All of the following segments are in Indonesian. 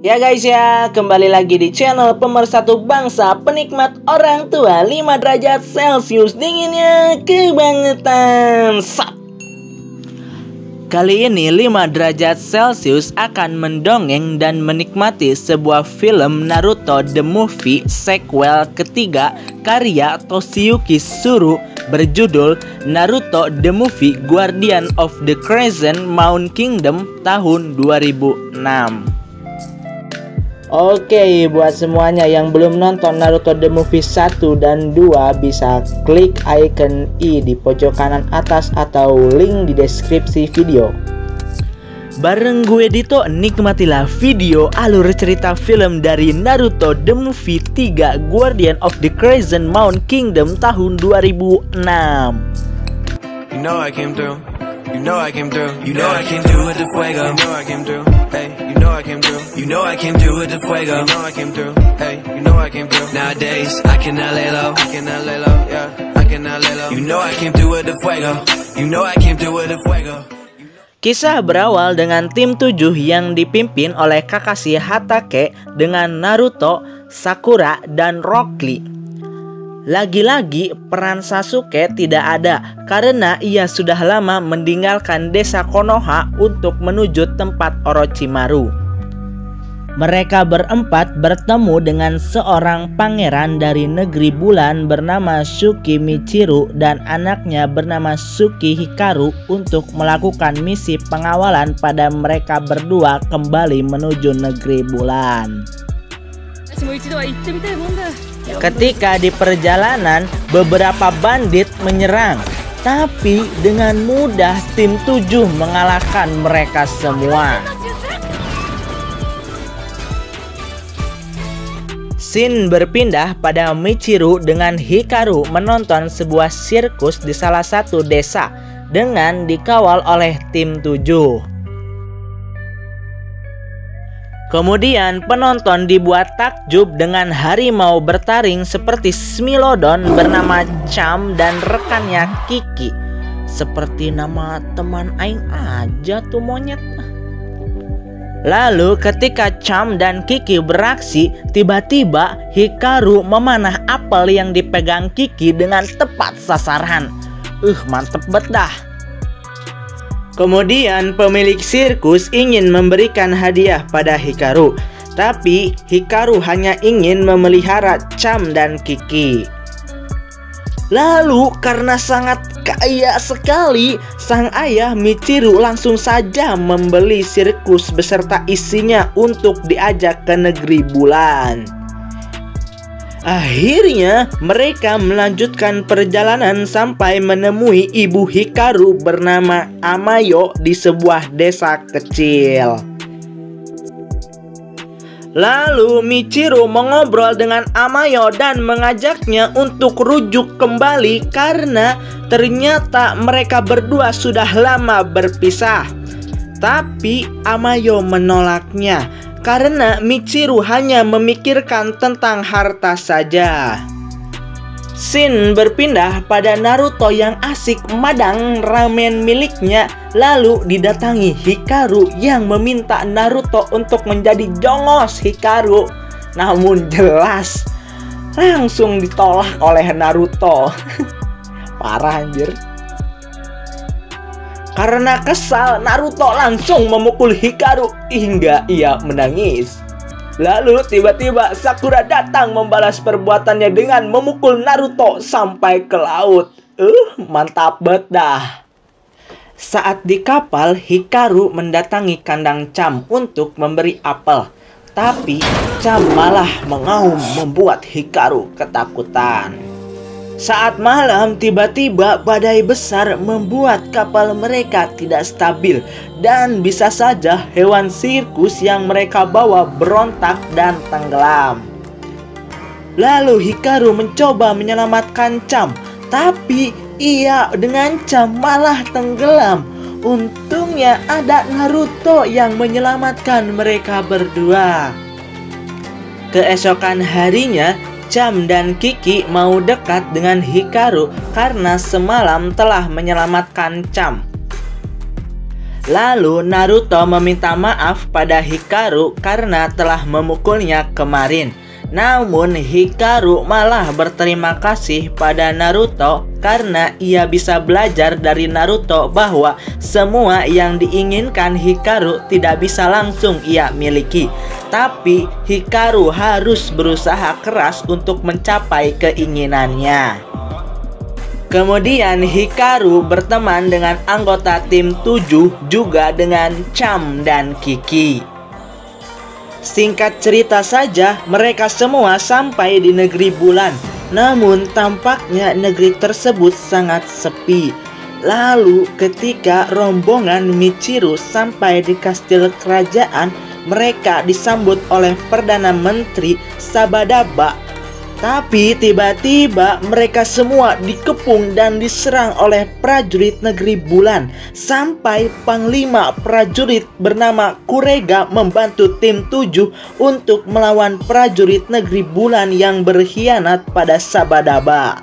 Ya guys ya, kembali lagi di channel pemersatu bangsa penikmat orang tua 5 derajat Celcius dinginnya kebangetan. Kali ini 5 derajat Celcius akan mendongeng dan menikmati sebuah film Naruto The Movie sequel ketiga karya Toshiyuki Suru berjudul Naruto The Movie Guardian of the Crescent Moon Kingdom tahun 2006. Oke, buat semuanya yang belum nonton Naruto The Movie 1 dan 2 bisa klik icon I di pojok kanan atas atau link di deskripsi video. Bareng gue Dito, nikmatilah video alur cerita film dari Naruto The Movie 3 Guardian of the Crescent Moon Kingdom tahun 2006. You know I came through. You know I came through. You know I came through with the fuego. You know I came through. Hey, you know I came through. You know I came through with the fuego. You know I came through. Hey, you know I came through. Nowadays I cannot lay low. I cannot lay low. Yeah, I cannot lay low. You know I came through with the fuego. You know I came through with the fuego. Kisah berawal dengan tim 7 yang dipimpin oleh Kakashi Hatake dengan Naruto, Sakura, dan Rock Lee. Lagi-lagi peran Sasuke tidak ada karena ia sudah lama meninggalkan desa Konoha untuk menuju tempat Orochimaru. Mereka berempat bertemu dengan seorang pangeran dari negeri bulan bernama Shuki Michiru dan anaknya bernama Shuki Hikaru untuk melakukan misi pengawalan pada mereka berdua kembali menuju negeri bulan. Ketika di perjalanan, beberapa bandit menyerang, tapi dengan mudah tim 7 mengalahkan mereka semua. Scene berpindah pada Michiru dengan Hikaru menonton sebuah sirkus di salah satu desa dengan dikawal oleh tim 7. Kemudian penonton dibuat takjub dengan harimau bertaring seperti Smilodon bernama Cham dan rekannya Kiki. Seperti nama teman aing aja tuh monyet. Lalu ketika Cham dan Kiki beraksi, tiba-tiba Hikaru memanah apel yang dipegang Kiki dengan tepat sasaran. Mantep bet dah. Kemudian pemilik sirkus ingin memberikan hadiah pada Hikaru, tapi Hikaru hanya ingin memelihara Cham dan Kiki. Lalu karena sangat kaya sekali, sang ayah Michiru langsung saja membeli sirkus beserta isinya untuk diajak ke negeri bulan. Akhirnya mereka melanjutkan perjalanan sampai menemui ibu Hikaru bernama Amayo di sebuah desa kecil. Lalu Michiru mengobrol dengan Amayo dan mengajaknya untuk rujuk kembali karena ternyata mereka berdua sudah lama berpisah. Tapi Amayo menolaknya karena Michiru hanya memikirkan tentang harta saja. Scene berpindah pada Naruto yang asik madang ramen miliknya, lalu didatangi Hikaru yang meminta Naruto untuk menjadi jongos Hikaru. Namun jelas langsung ditolak oleh Naruto. Parah anjir. Karena kesal, Naruto langsung memukul Hikaru hingga ia menangis. Lalu tiba-tiba Sakura datang membalas perbuatannya dengan memukul Naruto sampai ke laut. Mantap banget dah. Saat di kapal, Hikaru mendatangi kandang Cham untuk memberi apel. Tapi Cham malah mengaum membuat Hikaru ketakutan. Saat malam, tiba-tiba badai besar membuat kapal mereka tidak stabil dan bisa saja hewan sirkus yang mereka bawa berontak dan tenggelam. Lalu Hikaru mencoba menyelamatkan Cham, tapi ia dengan Cham malah tenggelam. Untungnya ada Naruto yang menyelamatkan mereka berdua. Keesokan harinya, Cham dan Kiki mau dekat dengan Hikaru karena semalam telah menyelamatkan Cham. Lalu Naruto meminta maaf pada Hikaru karena telah memukulnya kemarin. Namun Hikaru malah berterima kasih pada Naruto karena ia bisa belajar dari Naruto bahwa semua yang diinginkan Hikaru tidak bisa langsung ia miliki. Tapi Hikaru harus berusaha keras untuk mencapai keinginannya. Kemudian Hikaru berteman dengan anggota tim 7 juga dengan Cham dan Kiki. Singkat cerita saja, mereka semua sampai di negeri bulan. Namun tampaknya negeri tersebut sangat sepi. Lalu ketika rombongan Michiru sampai di kastil kerajaan, mereka disambut oleh Perdana Menteri Sabadaba. Tapi tiba-tiba mereka semua dikepung dan diserang oleh prajurit negeri bulan. Sampai panglima prajurit bernama Kurega membantu tim 7 untuk melawan prajurit negeri bulan yang berkhianat pada Sabadaba.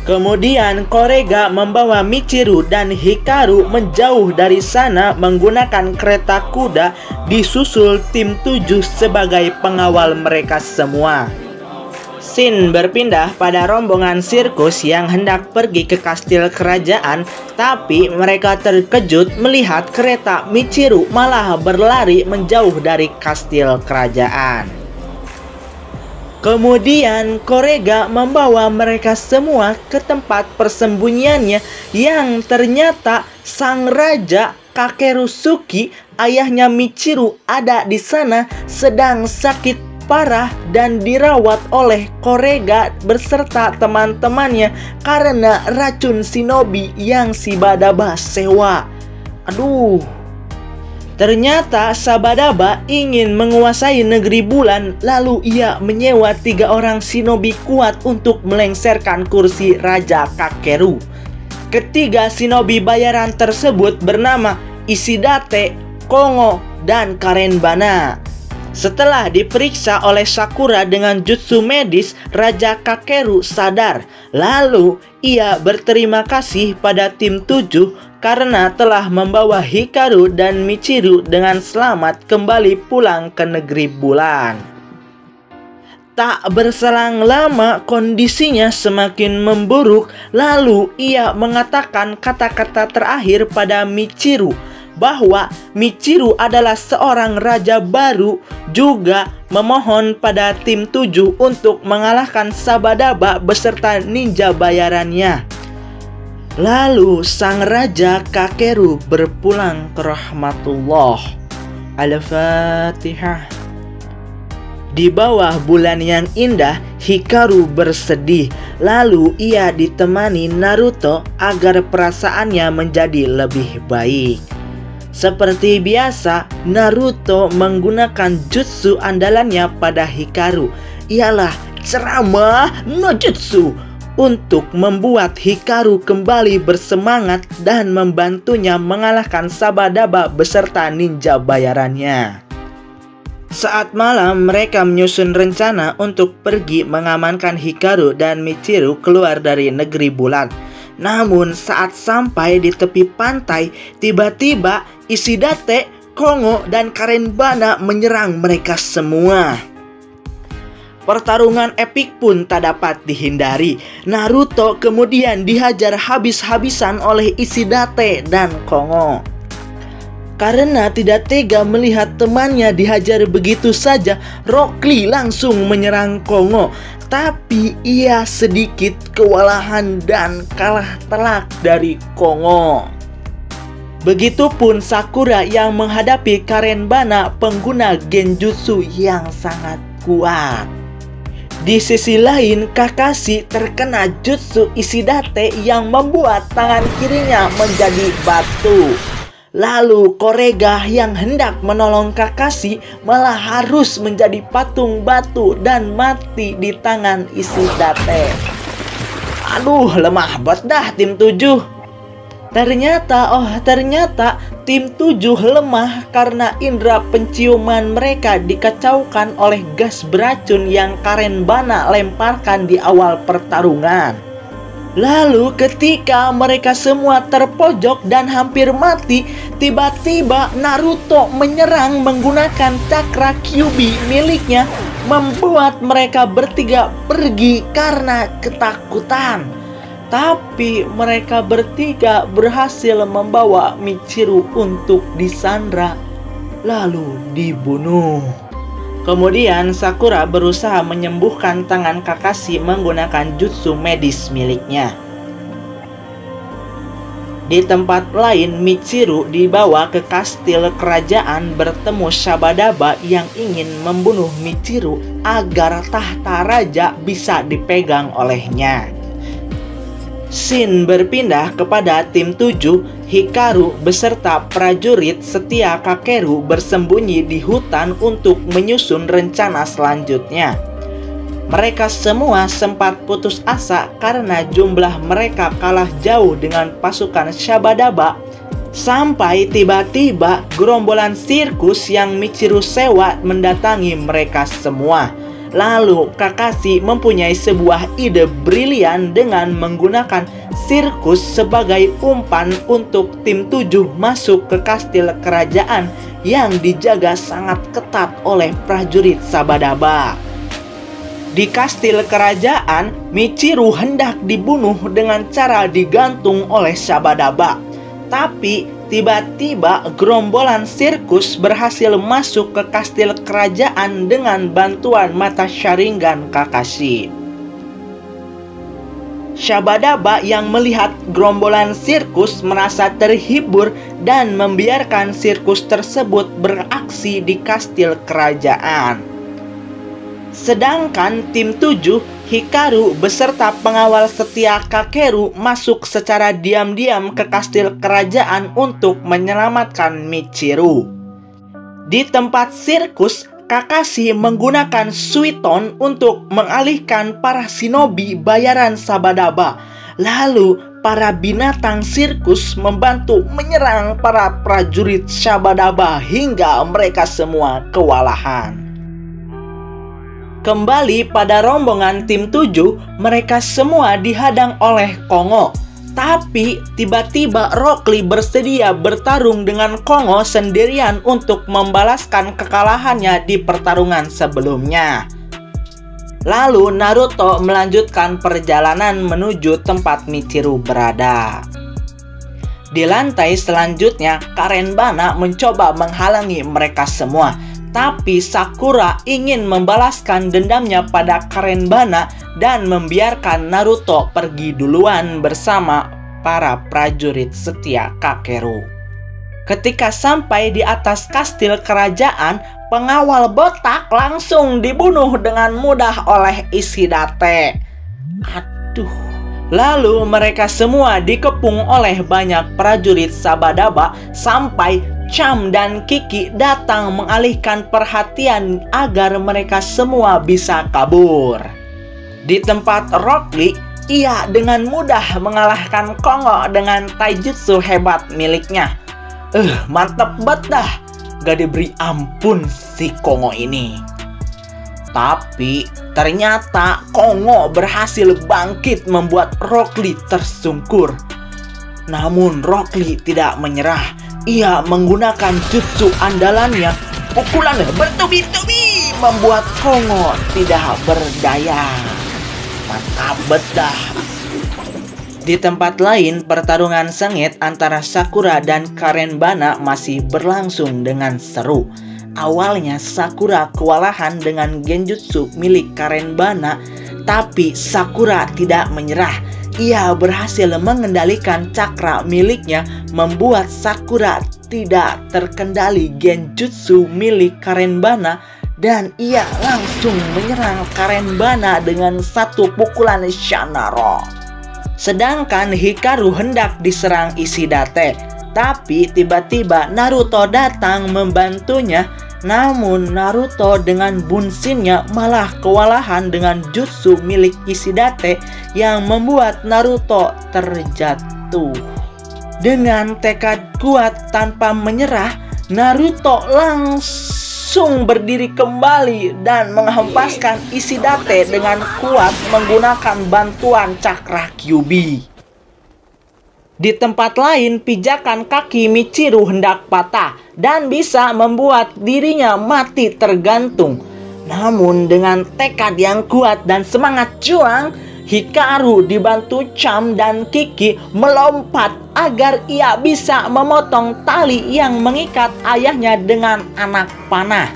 Kemudian Kurega membawa Michiru dan Hikaru menjauh dari sana menggunakan kereta kuda, disusul tim 7 sebagai pengawal mereka semua. Scene berpindah pada rombongan sirkus yang hendak pergi ke kastil kerajaan, tapi mereka terkejut melihat kereta Michiru malah berlari menjauh dari kastil kerajaan. Kemudian Kurega membawa mereka semua ke tempat persembunyiannya yang ternyata sang raja Kakerusuki, ayahnya Michiru, ada di sana sedang sakit parah dan dirawat oleh Kurega beserta teman-temannya karena racun shinobi yang Sabadaba sewa. Aduh. Ternyata Sabadaba ingin menguasai negeri bulan, lalu ia menyewa 3 orang shinobi kuat untuk melengsarkan kursi Raja Kakeru. Ketiga shinobi bayaran tersebut bernama Ishidate, Kongo, dan Karenbana. Setelah diperiksa oleh Sakura dengan jutsu medis, Raja Kakeru sadar. Lalu ia berterima kasih pada tim 7 karena telah membawa Hikaru dan Michiru dengan selamat kembali pulang ke negeri bulan. Tak berselang lama kondisinya semakin memburuk. Lalu ia mengatakan kata-kata terakhir pada Michiru, bahwa Michiru adalah seorang raja baru, juga memohon pada tim 7 untuk mengalahkan Sabadaba beserta ninja bayarannya. Lalu sang raja Kakeru berpulang ke rahmatullah. Al-Fatihah. Di bawah bulan yang indah, Hikaru bersedih. Lalu ia ditemani Naruto agar perasaannya menjadi lebih baik. Seperti biasa, Naruto menggunakan jutsu andalannya pada Hikaru, ialah ceramah no jutsu, untuk membuat Hikaru kembali bersemangat dan membantunya mengalahkan Sabadaba beserta ninja bayarannya. Saat malam, mereka menyusun rencana untuk pergi mengamankan Hikaru dan Michiru keluar dari negeri bulan. Namun saat sampai di tepi pantai, tiba-tiba Ishidate, Kongo, dan Karenbana menyerang mereka semua. Pertarungan epik pun tak dapat dihindari. Naruto kemudian dihajar habis-habisan oleh Ishidate dan Kongo. Karena tidak tega melihat temannya dihajar begitu saja, Rock Lee langsung menyerang Kongo. Tapi ia sedikit kewalahan dan kalah telak dari Kongo. Begitupun Sakura yang menghadapi Karenbana, pengguna genjutsu yang sangat kuat. Di sisi lain, Kakashi terkena jutsu Ishidate yang membuat tangan kirinya menjadi batu. Lalu Kurega yang hendak menolong Kakashi malah harus menjadi patung batu dan mati di tangan Ishidate. Aduh, lemah banget dah tim 7. Ternyata tim 7 lemah karena indera penciuman mereka dikacaukan oleh gas beracun yang Karenbana lemparkan di awal pertarungan. Lalu ketika mereka semua terpojok dan hampir mati, tiba-tiba Naruto menyerang menggunakan cakra Kyuubi miliknya, membuat mereka bertiga pergi karena ketakutan. Tapi mereka bertiga berhasil membawa Michiru untuk disandra, lalu dibunuh. Kemudian Sakura berusaha menyembuhkan tangan Kakashi menggunakan jutsu medis miliknya. Di tempat lain, Michiru dibawa ke kastil kerajaan bertemu Shabadaba yang ingin membunuh Michiru agar tahta raja bisa dipegang olehnya. Scene berpindah kepada tim 7. Hikaru beserta prajurit setia Kakeru bersembunyi di hutan untuk menyusun rencana selanjutnya. Mereka semua sempat putus asa karena jumlah mereka kalah jauh dengan pasukan Shabadaba. Sampai tiba-tiba gerombolan sirkus yang Michiru sewa mendatangi mereka semua. Lalu Kakashi mempunyai sebuah ide brilian dengan menggunakan sirkus sebagai umpan untuk tim 7 masuk ke kastil kerajaan yang dijaga sangat ketat oleh prajurit Shabadaba. Di kastil kerajaan, Michiru hendak dibunuh dengan cara digantung oleh Shabadaba. Tapi tiba-tiba gerombolan sirkus berhasil masuk ke kastil kerajaan dengan bantuan mata Sharingan Kakashi. Shabadaba yang melihat gerombolan sirkus merasa terhibur dan membiarkan sirkus tersebut beraksi di kastil kerajaan. Sedangkan tim 7, Hikaru beserta pengawal setia Kakeru masuk secara diam-diam ke kastil kerajaan untuk menyelamatkan Michiru. Di tempat sirkus, Kakashi menggunakan Suiton untuk mengalihkan para shinobi bayaran Shabadaba. Lalu para binatang sirkus membantu menyerang para prajurit Shabadaba hingga mereka semua kewalahan. Kembali pada rombongan tim 7, mereka semua dihadang oleh Kongo. Tapi tiba-tiba Rock Lee bersedia bertarung dengan Kongo sendirian untuk membalaskan kekalahannya di pertarungan sebelumnya. Lalu Naruto melanjutkan perjalanan menuju tempat Michiru berada. Di lantai selanjutnya, Karenbana mencoba menghalangi mereka semua. Tapi Sakura ingin membalaskan dendamnya pada Karenbana dan membiarkan Naruto pergi duluan bersama para prajurit setia Kakeru. Ketika sampai di atas kastil kerajaan, pengawal botak langsung dibunuh dengan mudah oleh Ishidate. Aduh. Lalu mereka semua dikepung oleh banyak prajurit Shabadaba sampai Cham dan Kiki datang mengalihkan perhatian agar mereka semua bisa kabur. Di tempat Rock Lee, ia dengan mudah mengalahkan Kongo dengan taijutsu hebat miliknya. Mantap banget dah, gak diberi ampun si Kongo ini. Tapi ternyata Kongo berhasil bangkit membuat Rock Lee tersungkur. Namun Rock Lee tidak menyerah. Ia menggunakan jutsu andalannya, pukulan bertubi-tubi, membuat Kongo tidak berdaya. Mantap bedah. Di tempat lain, pertarungan sengit antara Sakura dan Karenbana masih berlangsung dengan seru. Awalnya Sakura kewalahan dengan genjutsu milik Karenbana, tapi Sakura tidak menyerah. Ia berhasil mengendalikan cakra miliknya, membuat Sakura tidak terkendali genjutsu milik Karenbana, dan ia langsung menyerang Karenbana dengan satu pukulan Shanaro. Sedangkan Hikaru hendak diserang Ishidate, tapi tiba-tiba Naruto datang membantunya. Namun Naruto dengan bunshinnya malah kewalahan dengan jutsu milik Ishidate yang membuat Naruto terjatuh. Dengan tekad kuat tanpa menyerah, Naruto langsung langsung berdiri kembali dan menghempaskan Ishidate dengan kuat menggunakan bantuan cakra Kyuubi. Di tempat lain, pijakan kaki Michiru hendak patah dan bisa membuat dirinya mati tergantung. Namun dengan tekad yang kuat dan semangat juang, Hikaru dibantu Cham dan Kiki melompat agar ia bisa memotong tali yang mengikat ayahnya dengan anak panah.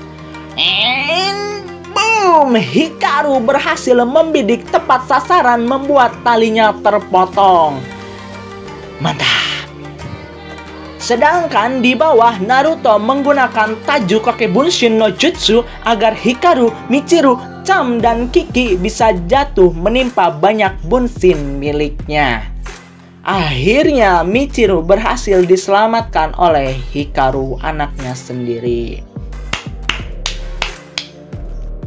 And boom! Hikaru berhasil membidik tepat sasaran membuat talinya terpotong. Mantap. Sedangkan di bawah, Naruto menggunakan Taju Kake Bunshin no Jutsu agar Hikaru, Michiru, Cham, dan Kiki bisa jatuh menimpa banyak bunshin miliknya. Akhirnya Michiru berhasil diselamatkan oleh Hikaru, anaknya sendiri.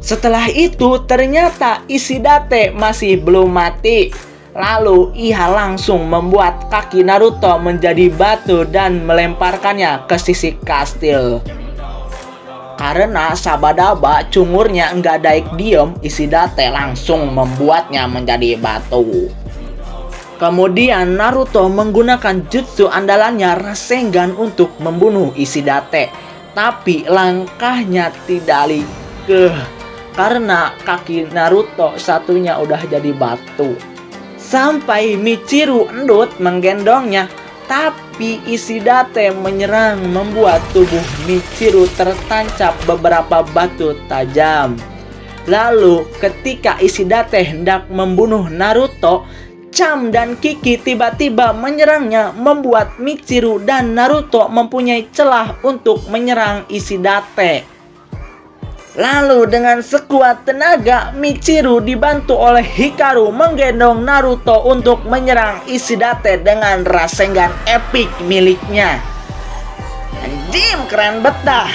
Setelah itu ternyata Ishidate masih belum mati. Lalu ia langsung membuat kaki Naruto menjadi batu dan melemparkannya ke sisi kastil. Karena Sabadaba cungurnya nggak daik diem, Ishidate langsung membuatnya menjadi batu. Kemudian Naruto menggunakan jutsu andalannya Rasengan untuk membunuh Ishidate. Tapi langkahnya tidak likeh karena kaki Naruto satunya udah jadi batu. Sampai Michiru endut menggendongnya, tapi Ishidate menyerang membuat tubuh Michiru tertancap beberapa batu tajam. Lalu ketika Ishidate hendak membunuh Naruto, Cham dan Kiki tiba-tiba menyerangnya membuat Michiru dan Naruto mempunyai celah untuk menyerang Ishidate. Lalu dengan sekuat tenaga, Michiru dibantu oleh Hikaru menggendong Naruto untuk menyerang Ishidate dengan Rasengan epik miliknya. Anjim, keren betah.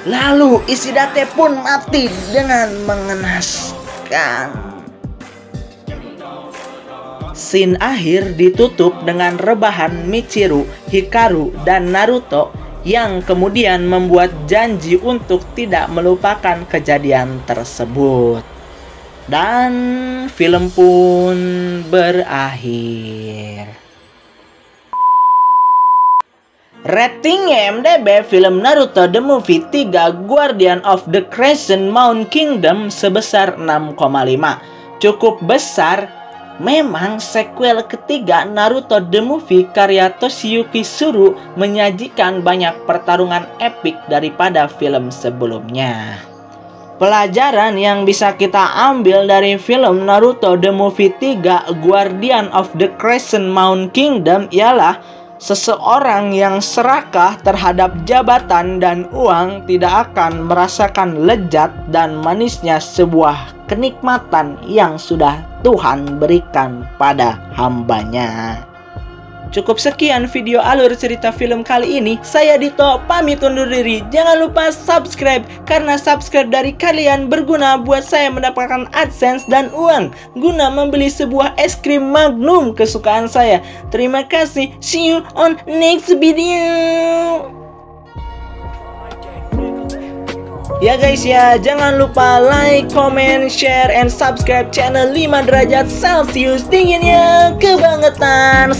Lalu Ishidate pun mati dengan mengenaskan. Scene akhir ditutup dengan rebahan Michiru, Hikaru, dan Naruto yang kemudian membuat janji untuk tidak melupakan kejadian tersebut. Dan film pun berakhir. Rating IMDb film Naruto The Movie 3 Guardian of the Crescent Moon Kingdom sebesar 6,5. Cukup besar. Memang sequel ketiga Naruto The Movie karya Toshiyuki Suru menyajikan banyak pertarungan epik daripada film sebelumnya. Pelajaran yang bisa kita ambil dari film Naruto The Movie 3 Guardian of the Crescent Moon Kingdom ialah seseorang yang serakah terhadap jabatan dan uang tidak akan merasakan lezat dan manisnya sebuah kenikmatan yang sudah Tuhan berikan pada hambanya. Cukup sekian video alur cerita film kali ini. Saya Dito pamit undur diri. Jangan lupa subscribe karena subscribe dari kalian berguna buat saya mendapatkan AdSense dan uang guna membeli sebuah es krim Magnum kesukaan saya. Terima kasih. See you on next video. Ya guys ya, jangan lupa like, comment, share, and subscribe channel 5 derajat Celcius dinginnya kebangetan.